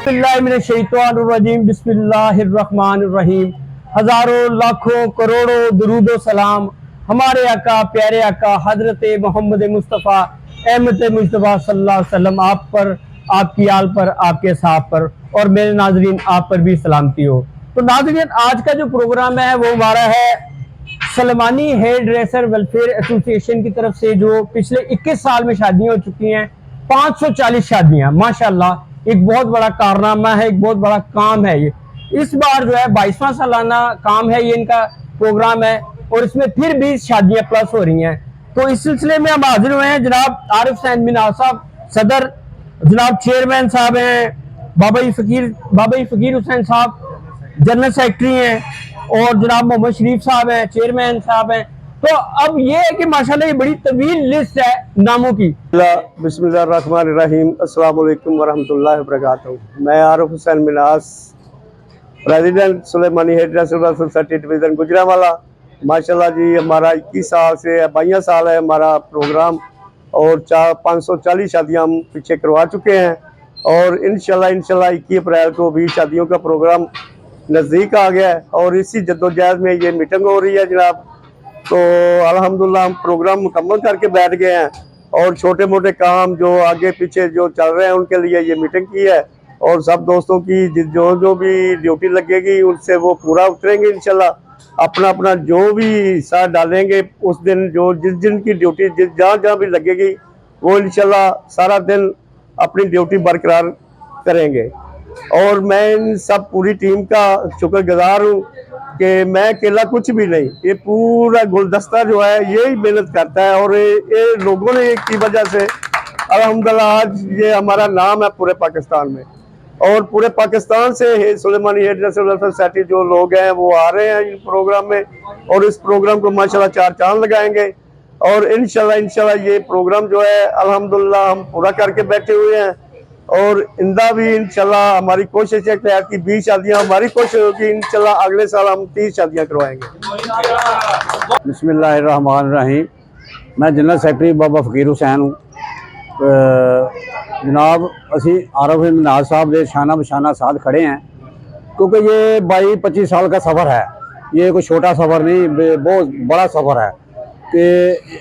बिस्मिल्लाहिर्रहमानिर्रहीम। हजारों लाखों करोड़ों दुरूदो सलाम हमारे आका प्यारे आका हजरत मोहम्मद मुस्तफ़ा अहमद मुस्तफ़ा सल्लल्लाहु अलैहि वसल्लम आप पर, आपकी आल पर, आपके साहब पर और मेरे नाजरीन आप पर भी सलामती हो। तो नाजरीन, आज का जो प्रोग्राम है वो हमारा है Salmani hair dresser welfare association की तरफ से, जो पिछले 21 साल में शादियां हो चुकी हैं, 540 शादियां माशाल्लाह। एक बहुत बड़ा कारनामा है, एक बहुत बड़ा काम है ये। इस बार जो है 22वां सालाना काम है ये, इनका प्रोग्राम है और इसमें फिर 20 शादियां प्लस हो रही हैं। तो इस सिलसिले में हम हाजिर हुए हैं। जनाब आरिफ हुसैन मिनाज साहब सदर, जनाब चेयरमैन साहब हैं बाबा फकीर हुसैन साहब, जनरल सेक्रेटरी हैं, और जनाब मोहम्मद शरीफ साहब हैं, चेयरमैन साहब हैं। तो अब ये है कि माशाल्लाह ये बड़ी तवील लिस्ट है नामों की। बिस्मिल्लाहिर्रहमानिर्रहीम, अस्सलाम वालेकुम वरहमतुल्लाहि वबरकातुहू। मैं Arif Hussain Minhas, president Sulemani hair dresser society division Gujranwala. माशाल्लाह जी, हमारा 21 साल से 22 साल है हमारा प्रोग्राम, और 540 शादियाँ हम पीछे करवा चुके हैं। और इंशाल्लाह 21 अप्रैल को भी शादियों का प्रोग्राम नज़दीक आ गया है, और इसी जद्दोजहद में ये मीटिंग हो रही है जनाब। तो अल्हम्दुलिल्लाह हम प्रोग्राम मुकम्मल करके बैठ गए हैं, और छोटे मोटे काम जो आगे पीछे जो चल रहे हैं उनके लिए ये मीटिंग की है। और सब दोस्तों की जो भी ड्यूटी लगेगी उनसे वो पूरा उतरेंगे इंशाल्लाह। अपना अपना जो भी हिस्सा डालेंगे उस दिन, जो जिस दिन की ड्यूटी जहाँ जहाँ भी लगेगी वो इंशाल्लाह सारा दिन अपनी ड्यूटी बरकरार करेंगे। और मैं इन सब पूरी टीम का शुक्रगुजार हूँ कि मैं अकेला कुछ भी नहीं, ये पूरा गुलदस्ता जो है यही मेहनत करता है, और ये लोगों ने की वजह से अल्हम्दुलिल्लाह आज ये हमारा नाम है पूरे पाकिस्तान में। और पूरे पाकिस्तान से Sulemani hair dresser welfare society जो लोग हैं वो आ रहे हैं इन प्रोग्राम में, और इस प्रोग्राम को माशाल्लाह 4 चांद लगाएंगे। और इंशाल्लाह ये प्रोग्राम जो है अल्हम्दुलिल्लाह हम पूरा करके बैठे हुए हैं। और इंदा भी इंशाल्लाह हमारी कोशिश है कि 20 शादियाँ हमारी कोशिश होगी, इंशाल्लाह अगले साल हम 30 शादियाँ करवाएंगे। बिस्मिल्लाहिर्रहमानिर्रहीम। मैं जनरल सेक्रेटरी बाबा फकीर हुसैन हूँ। जनाब असी आरिफ मिनाज साहब के शाना बशाना साथ खड़े हैं, क्योंकि ये 22-25 साल का सफ़र है। ये कोई छोटा सफ़र नहीं, बहुत बड़ा सफ़र है कि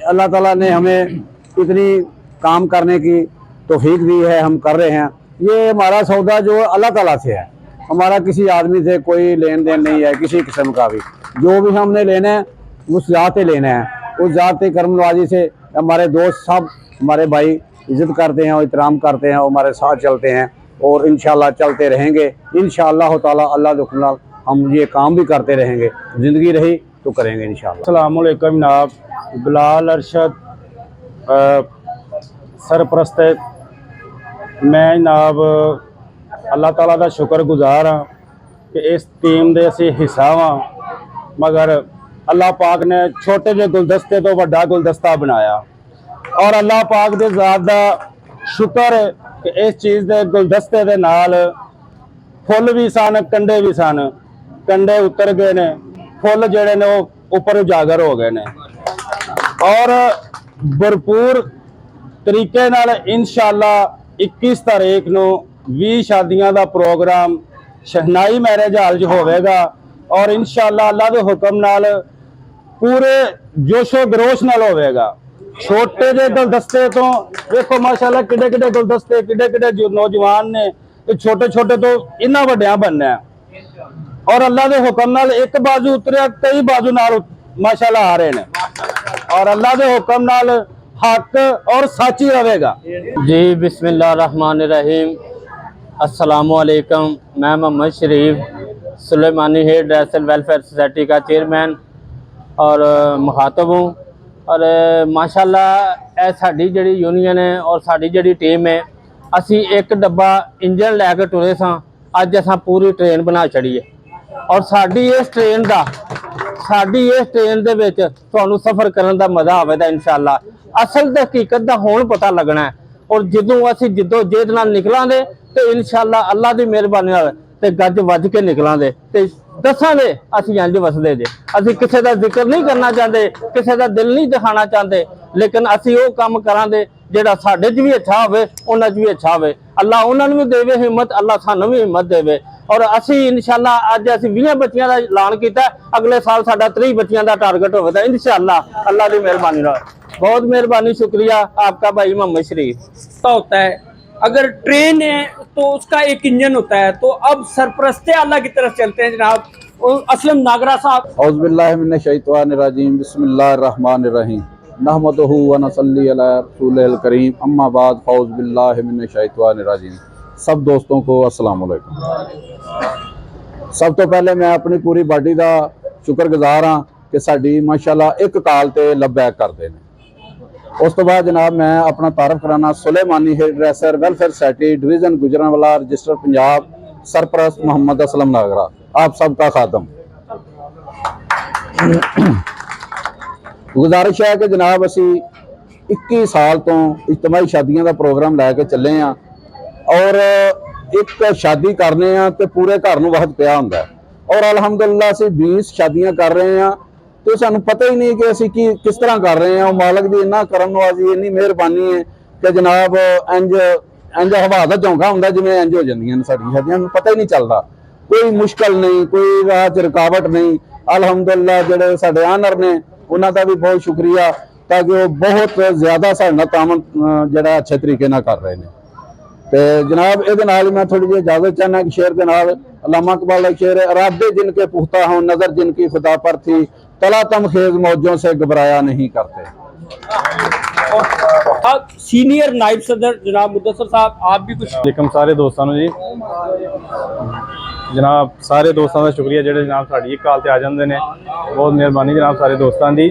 अल्लाह ताला ने हमें इतनी काम करने की तौफीक दी है, हम कर रहे हैं। ये हमारा सौदा जो अल्लाह ताला से है, हमारा किसी आदमी से कोई लेन देन नहीं है किसी किस्म का भी। जो भी हमने लेना है उस ज़ात से लेना है, उस ज़ात करम नवाजी से। हमारे दोस्त सब हमारे भाई इज़्ज़त करते हैं और एहतराम करते हैं और हमारे साथ चलते हैं, और इंशाल्लाह चलते रहेंगे इंशाअल्लाह ताला। अल्लाह के हुक्म नाल हम ये काम भी करते रहेंगे, ज़िंदगी रही तो करेंगे इंशाअल्लाह। अस्सलाम वालेकुम जनाब, बिलाल अरशद सरप्रस्त। मैं जनाब अल्लाह ताला का शुक्रगुजार हाँ कि इस टीम के असी हिस्सा हाँ, मगर अल्लाह पाक ने छोटे जे गुलदस्ते तो बड़ा गुलदस्ता बनाया। और अल्लाह पाक दे ज़ात दा शुक्र कि इस चीज़ के गुलदस्ते दे नाल फुल भी सन, कंडे भी सन। कंडे उतर गए ने, फुल जेड़े ने वो ऊपर उजागर हो गए ने। और भरपूर तरीके नाल इंशाअल्लाह 21 तारीख को 20 शादियां का प्रोग्राम शहनाई मैरिज हाल च होवेगा। और इंशाअल्लाह अल्लाह के हुक्म नाल पूरे जोशो गरोश नाल होवेगा। छोटे जे गुलदस्ते तो देखो माशाल्लाह किडे किडे गुलदस्ते, किडे किडे जो नौजवान ने, तो छोटे छोटे तो इन्ना वड्डिया बनना है। और अल्लाह के हुक्म नाल एक बाजू उतरिया, कई बाजू नाल माशाल्लाह आ रहे हैं। और अल्लाह के हुक्म नाल हक और सच ही रहेगा जी। बिस्मिल्लाहिर्रहमानिर्रहीम, अस्सलामु अलैकुम। मैं Mohammad Sharif Sulemani hair dresser welfare society का चेयरमैन और मुखातब हूँ। और माशाल्लाह साड़ी जी यूनियन है और साड़ी जी टीम है, असी एक डब्बा इंजन लैके टुरे सां, अज असां पूरी ट्रेन बना छड़ी है। और साड़ी इस ट्रेन दे विच तुहानूं सफ़र करन दा मज़ा आवेगा इंशाअल्लाह। असल हकीकत दा हुण पता लगना है, और जदों असी जिद्दोजहद नाल निकलांगे तो इंशाअल्लाह अल्लाह की मेहरबानी नाल ते गज वज के निकलांगे ते दसां दे असीं इंज वसदे जे। असीं किसी का जिक्र नहीं करना चाहते, किसी का दिल नहीं दिखाना चाहते, लेकिन असीं वो काम करांगे ਜਿਹੜਾ ਸਾਡੇ 'ਚ ਵੀ अच्छा ਹੋਵੇ, ਉਹਨਾਂ 'ਚ ਵੀ अच्छा ਹੋਵੇ। ਅੱਲਾ ਉਹਨਾਂ ਨੂੰ ਵੀ ਦੇਵੇ ਹਿੰਮਤ, ਅੱਲਾ ਸਾਨੂੰ ਵੀ ਹਿੰਮਤ ਦੇਵੇ। ਔਰ ਅਸੀਂ ਇਨਸ਼ਾਅੱਲਾ ਅੱਜ ਅਸੀਂ 20 ਬੱਚਿਆਂ ਦਾ ਐਲਾਨ ਕੀਤਾ, ਅਗਲੇ ਸਾਲ ਸਾਡਾ 30 ਬੱਚਿਆਂ ਦਾ टारगेट होगा इंशाअल्लाह, अल्लाह की मेहरबानी रहा। बहुत मेहरबानी, शुक्रिया आपका भाई मोहम्मद शरीफ। होता है अगर ट्रेन है तो उसका एक इंजन होता है, तो अब सरपरस्ते अल्लाह की तरफ चलते हैं जनाब। और असलम नागरा साहब। औज़ुबिल्लाहि मिनश्शैतानिर्रजीम, बिस्मिल्लाहिर्रहमानिर्रहीम, नहमदुहु व नसल्ली अला रसूलिल करीम, अम्मा बाद, फ़ौज़ बिल्लाहि मिनश्शैतानिर्रजीम। सब दोस्तों को अस्सलाम वालेकुम। सब तो पहले मैं अपनी पूरी बाडी का शुक्रगुजार हाँ कि साडी माशाअल्लाह एक काल ते लबैक करते हैं। उस तो बाद जनाब मैं अपना तारफ कराना Sulemani hair dresser welfare society division Gujranwala register Punjab, सरपरस्त मोहम्मद असलम नागरा, आप सबका खातम। गुजारिश है कि जनाब असी 21 साल तो इज्तमाही शादियों का प्रोग्राम लैके चले हैं और एक शादी करने तो पूरे घर में वक्त पिया होंदा है, और अलहमदुलिल्लाह असी 20 शादियां कर रहे हैं तो सानू पता ही नहीं कि असी किस तरह कर रहे हैं। और मालक की इन्ना करम नवाजी, इन्नी मेहरबानी है कि जनाब इंज इंज हवा का झोंका होंदा जिवें इंज हो जांदियां ने साडियां शादियां, पता ही नहीं चलता, कोई मुश्किल नहीं, कोई राह च रुकावट नहीं। अलहमदुलिल्लाह जिहड़े साडे आनर ने उन्हां दा भी बहुत शुक्रिया, ताकि वो बहुत ज़्यादा साडे नाल तामन जिहड़ा अच्छे तरीके नाल कर रहे हैं। तो जनाब ये मैं थोड़ी जी इजाजत चाहना कि शेर के नाल अल्लामा इकबाल का शेर है, इरादे जिनके पुख्ता हों, नजर जिनकी खुदा पर थी, तला तमखेज मौजों से घबराया नहीं करते। अब सीनियर नायब सदर जनाब मुदस्सर साहब, आप भी कुछ। वालेकुम सारे दोस्तों जी, जनाब सारे दोस्तों का शुक्रिया ਜਿਹੜੇ जनाब साड़ी काल ते आ जाते हैं। बहुत मेहरबानी जनाब सारे दोस्तों की।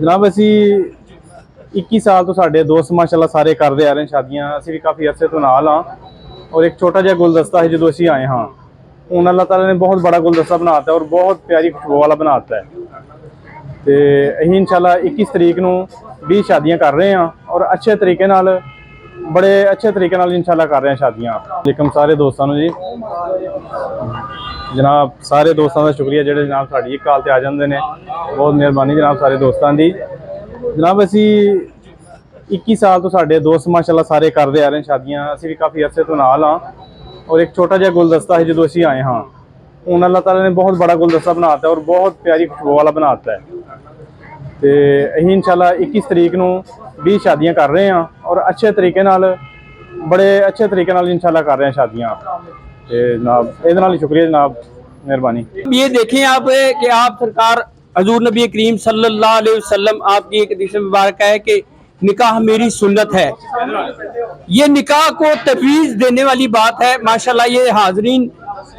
जनाब असी 21 साल तो साढ़े दोस्त माशाल्लाह सारे करते आ रहे हैं शादियां, असी भी काफ़ी अरसे तो नाल हाँ। और एक छोटा जिहा गुलदस्ता है जो असी आए हाँ, हूँ अल्लाह ताला ने बहुत बड़ा गुलदस्ता बनाता है और बहुत प्यारी खुशबू वाला बनाता है। तो अं इंशाल्लाह 21 तरीक को 20 शादियां कर रहे हैं और अच्छे तरीके नाल, बड़े अच्छे तरीके नाल इंशाल्लाह कर रहे हैं शादियां। वालेकुम सारे दोस्तों जी, जनाब सारे दोस्तों का शुक्रिया ਜਿਹੜੇ जनाब साड़ी काल ते आ जाते हैं। बहुत मेहरबानी जनाब सारे दोस्तों की। जनाब असी 21 साल तो साढ़े दोस्त माशाल्लाह सारे करते आ रहे हैं शादियां, असी भी काफ़ी अरसे तो नाल हाँ। और एक छोटा जिहा गुलदस्ता है जो असी आए हाँ, हूँ अल्लाह ताला ने बहुत बड़ा गुलदस्ता बनाता है और बहुत प्यारी खुशबू वाला बनाता है। तो अं इंशाल्लाह 21 तरीक को 20 शादियां कर रहे हैं और अच्छे तरीके नाल, बड़े अच्छे तरीके नाल इंशाल्लाह कर रहे हैं शादियां। जनाब ये शुक्रिया जनाब, मेहरबानी। ये देखें आप कि आप सरकार हजूर नबी करीम सल्लल्लाहु अलैहि वसल्लम, आपकी एक हदीस मुबारक है कि निकाह मेरी सुन्नत है। ये निकाह को तफवीज़ देने वाली बात है माशाल्लाह। ये हाजरीन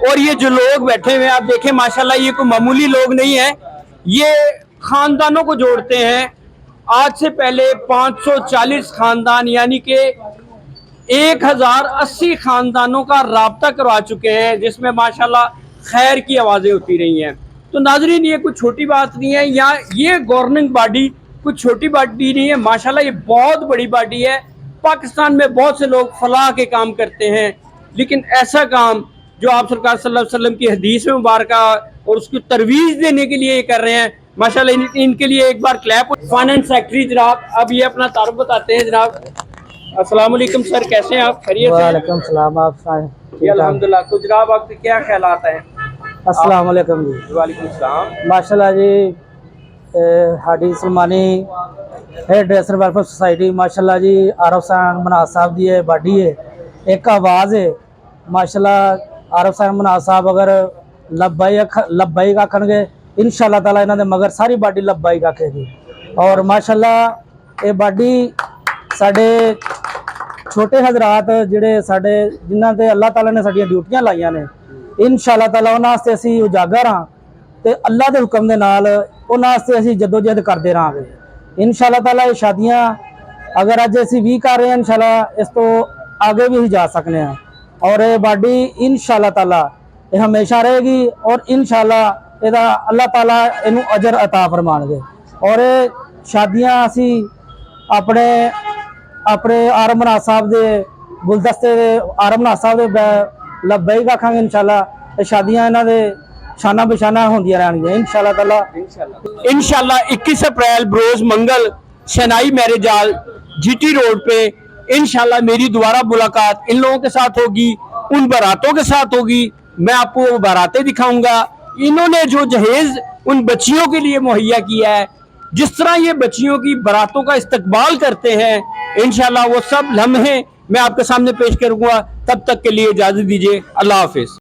और ये जो लोग बैठे हुए हैं आप देखें माशाल्लाह, ये कोई मामूली लोग नहीं है, ये खानदानों को जोड़ते हैं। आज से पहले 540 खानदान यानी कि 1080 खानदानों का राब्ता करवा चुके हैं, जिसमें माशाल्लाह खैर की आवाज़ें होती रही हैं। तो नाजरीन ये कुछ छोटी बात नहीं है, या ये गवर्निंग बॉडी कुछ छोटी बॉडी नहीं है माशाल्लाह, ये बहुत बड़ी बॉडी है। पाकिस्तान में बहुत से लोग फलाह के काम करते हैं, लेकिन ऐसा काम जो आप सरकार सल्लल्लाहु अलैहि वसल्लम की हदीस में मुबारक और उसकी तरवीज़ देने के लिए ये कर रहे हैं माशाल्लाह। इनके लिए एक बार क्लैप। फाइनेंस सेक्रेटरी जनाब, अब ये अपना तारुफ बताते हैं जनाब। अस्सलाम वालेकुम सर, कैसे हैं आप? खैरियत से? वालेकुम सलाम, आप जी अल्हम्दुलिल्लाह। तो जनाब आपके क्या ख्यालात हैं? अस्सलाम वालेकुम जी। वालेकुम सलाम। माशाल्लाह जी, Hadi Salmani hair dresser welfare society माशाल्लाह जी, आरफ साहब मनाज साहब की है बाडी है, एक आवाज़ है माशाल्लाह। आरफ साहब मनाज साहब अगर लब्बाई आखणगे इंशाअल्लाह ताला इन्हां दे मगर सारी बाडी लब्बाई आखेगी। और माशाल्लाह ये बाडी साडे छोटे हजरात जिहड़े साडे जिन्हां ते अल्लाह ताला ने साडियां ड्यूटियां लाइयां ने, इंशाअल्लाह ताला उन्हां वास्ते असीं उजागर हाँ ते अल्लाह दे हुक्म दे नाल उन्हां वास्ते असीं जदोजहद करदे रहांगे इंशाअल्लाह ताला। ये शादियां अगर अज असीं 20 कर रहे हैं, इंशाअल्लाह इस तो आगे भी जा सकने हैं। और ये बाडी इंशाअल्लाह ताला ये हमेशा रहेगी और इंशाअल्लाह इहदा अल्लाह ताला इनू अजर अता फरमाणगे। और शादियां असीं अपने अपने आरम मनाज साहब दे गुलदस्ते आरम मनाज साहब दे लब्बैक आखांगे इंशाअल्लाह। शादियां इन्हां दे शाना बशाना होंदियां रहनियां इंशाल्लाह ताला। इंशाल्लाह 21 अप्रैल बरोज मंगल शनाई मैरिज हॉल जीटी रोड पे इंशाल्लाह मेरी दोबारा मुलाकात इन लोगों के साथ होगी, उन बारातों के साथ होगी। मैं आपको वो बारातें दिखाऊंगा, इन्होंने जो जहेज उन बच्चियों के लिए मुहैया किया है, जिस तरह ये बच्चियों की बारातों का इस्तकबाल करते हैं, इंशाल्लाह वो सब लम्हे मैं आपके सामने पेश करूंगा। तब तक के लिए इजाजत दीजिए, अल्लाह हाफिज।